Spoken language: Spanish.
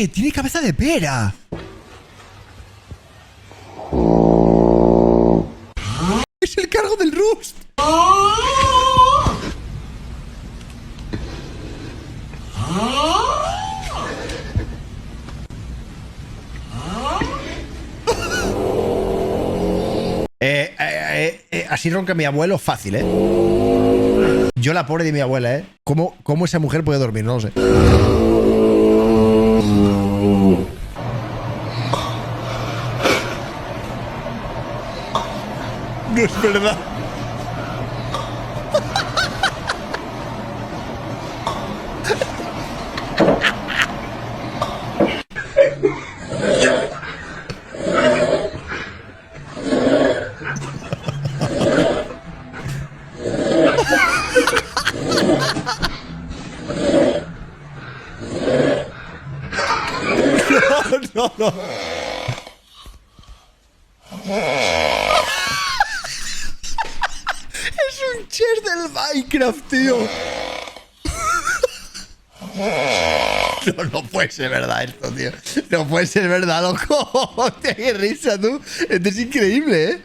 tiene cabeza de pera. Es el cargo del Rust. Así ronca mi abuelo fácil, ¿eh? Yo la pobre de mi abuela, ¿eh? ¿Cómo esa mujer puede dormir? No lo sé. No es verdad. No, no. Es un chest del Minecraft, tío. No puede ser verdad esto, tío. No puede ser verdad, loco. Hostia, qué risa, tú. Esto es increíble, ¿eh?